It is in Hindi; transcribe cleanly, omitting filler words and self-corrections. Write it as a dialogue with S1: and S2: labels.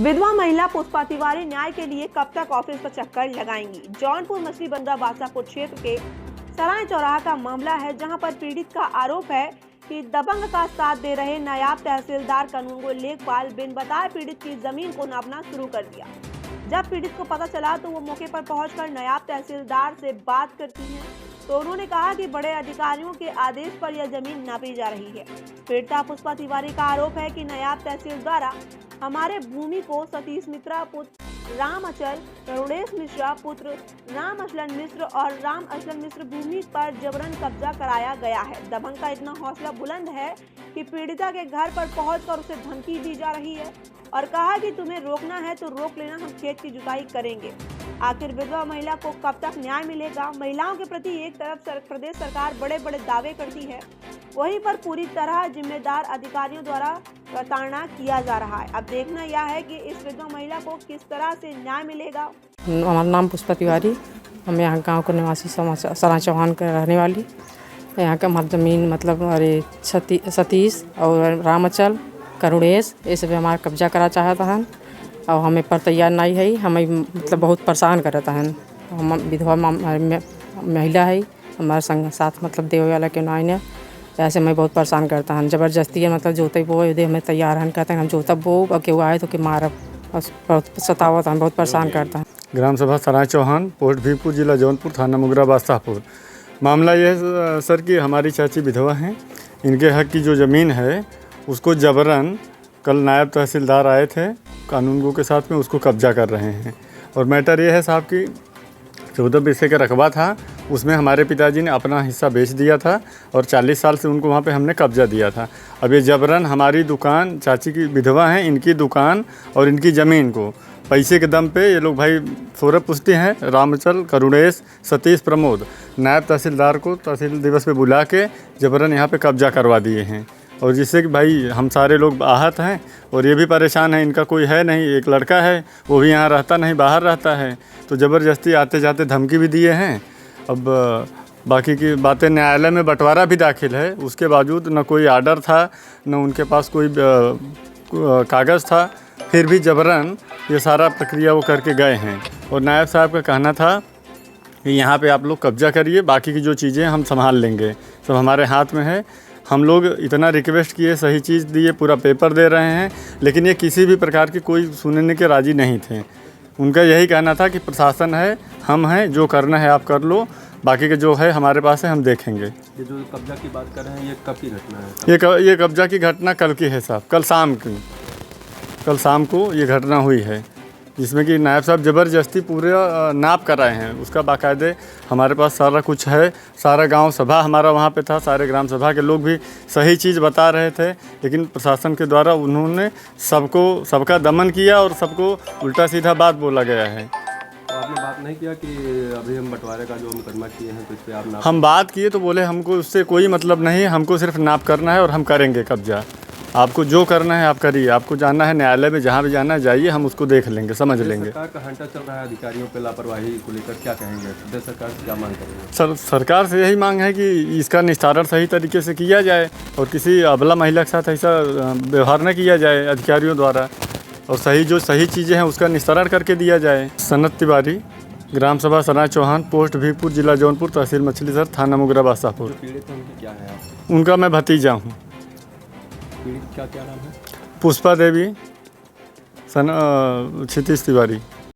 S1: विधवा महिला पुष्पा तिवारी न्याय के लिए कब तक ऑफिस पर चक्कर लगाएंगी। जौनपुर मछली बंदरा बादशाहपुर क्षेत्र के सराय चौराहा का मामला है, जहां पर पीड़ित का आरोप है कि दबंग का साथ दे रहे नायब तहसीलदार कानूनगो लेखपाल बिन बताए पीड़ित की जमीन को नापना शुरू कर दिया। जब पीड़ित को पता चला तो वो मौके पर पहुंचकर नायब तहसीलदार से बात करती हैं, तो उन्होंने कहा कि बड़े अधिकारियों के आदेश पर यह जमीन नापी जा रही है। पीड़िता पुष्पा तिवारी का आरोप है कि नायब तहसील द्वारा हमारे भूमि को सतीश मिश्रा पुत्र राम अचल, करुणेश मिश्रा पुत्र राम असलन मिश्र और राम असलन मिश्र भूमि पर जबरन कब्जा कराया गया है। दबंग का इतना हौसला बुलंद है कि पीड़िता के घर पर पहुंचकर उसे धमकी दी जा रही है और कहा कि तुम्हें रोकना है तो रोक लेना, हम खेत की जुताई करेंगे। आखिर विधवा महिला को कब तक न्याय मिलेगा। महिलाओं के प्रति एक तरफ प्रदेश सरकार बड़े बड़े दावे करती है, वहीं पर पूरी तरह जिम्मेदार अधिकारियों द्वारा प्रताड़ना किया जा रहा है। अब देखना यह है कि इस विधवा महिला को किस तरह से न्याय मिलेगा।
S2: हमारा नाम पुष्पा तिवारी, हम यहाँ गांव के निवासी सराय चौहान के रहने वाली। यहाँ का हमारी ज़मीन मतलब अरे सतीश और रामचल करुणेश ये सब हमारा कब्जा करा चाहता है और हमें पर तैयार नहीं है। हमें मतलब बहुत परेशान करता है। हम विधवा महिला है, हमारे संग साथ मतलब देवे वाला के नाइन है, ऐसे हमें बहुत परेशान करता है। ज़बरदस्ती है मतलब जोते वो यदि हमें तैयार है, कहते हैं हम जोता वो और केहू आए तो कि मारब, बहुत सतावत है, बहुत परेशान करता है।
S3: ग्राम सभा सराय चौहान, पोस्ट भीमपुर, जिला जौनपुर, थाना मुगरा बादशाहपुर। मामला यह है सर कि हमारी चाची विधवा हैं, इनके हक की जो ज़मीन है उसको जबरन कल नायब तहसीलदार आए थे कानूनगो के साथ में, उसको कब्जा कर रहे हैं। और मैटर ये है साहब कि 14 बिस्से का रकबा था, उसमें हमारे पिताजी ने अपना हिस्सा बेच दिया था और 40 साल से उनको वहाँ पे हमने कब्जा दिया था। अब ये जबरन हमारी दुकान, चाची की विधवा हैं, इनकी दुकान और इनकी ज़मीन को पैसे के दम पे ये लोग भाई सोरब पुष्टि हैं, रामचल, करुणेश, सतीश, प्रमोद नायब तहसीलदार को तहसील दिवस पे बुला के जबरन यहाँ पे कब्जा करवा दिए हैं। और जिससे कि भाई हम सारे लोग आहत हैं और ये भी परेशान हैं। इनका कोई है नहीं, एक लड़का है वो भी यहाँ रहता नहीं, बाहर रहता है, तो ज़बरदस्ती आते जाते धमकी भी दिए हैं। अब बाकी की बातें, न्यायालय में बंटवारा भी दाखिल है, उसके बावजूद न कोई आर्डर था न उनके पास कोई कागज़ था, फिर भी जबरन ये सारा प्रक्रिया वो करके गए हैं। और नायब साहब का कहना था कि यहाँ पे आप लोग कब्जा करिए, बाकी की जो चीज़ें हम संभाल लेंगे, सब हमारे हाथ में है। हम लोग इतना रिक्वेस्ट किए, सही चीज़ दिए, पूरा पेपर दे रहे हैं, लेकिन ये किसी भी प्रकार की कोई सुनने के राज़ी नहीं थे। उनका यही कहना था कि प्रशासन है, हम हैं, जो करना है आप कर लो, बाकी के जो है हमारे पास है, हम देखेंगे।
S4: ये जो कब्जा की बात कर रहे हैं, ये कब की घटना है?
S3: ये कब्जा की घटना कल की है साहब, कल शाम को ये घटना हुई है, जिसमें कि नायब साहब ज़बरदस्ती पूरे नाप कर रहे हैं। उसका बाकायदे हमारे पास सारा कुछ है, सारा गांव सभा हमारा वहाँ पे था, सारे ग्राम सभा के लोग भी सही चीज़ बता रहे थे, लेकिन प्रशासन के द्वारा उन्होंने सबका दमन किया और सबको उल्टा सीधा बात बोला गया है।
S4: तो आपने बात नहीं किया कि अभी हम बंटवारे का जो मुकदमा किए हैं तो इस पर आप नाप?
S3: हम बात किए तो बोले हमको उससे कोई मतलब नहीं, हमको सिर्फ नाप करना है और हम करेंगे कब्जा। आपको जो करना है आप करिए, आपको जाना है न्यायालय में, जहाँ भी जाना है जाइए, हम उसको देख लेंगे, समझ लेंगे।
S4: सरकार का हंटा चल रहा है अधिकारियों पे लापरवाही को लेकर, क्या कहेंगे? प्रदेश सरकार से क्या मांग करेंगे?
S3: सरकार से यही मांग है कि इसका निस्तारण सही तरीके से किया जाए और किसी अबला महिला के साथ ऐसा व्यवहार न किया जाए अधिकारियों द्वारा, और सही चीज़ें हैं उसका निस्तारण करके दिया जाए। सनत तिवारी, ग्राम सभा सराय चौहान, पोस्ट भीमपुर, जिला जौनपुर, तहसील मछलीसर, थाना मुगरा बादशाहपुर।
S4: पीड़ित उनकी क्या है?
S3: उनका मैं भतीजा हूँ।
S4: पीड़ित क्या नाम है?
S3: पुष्पा देवी, क्षितिज तिवारी।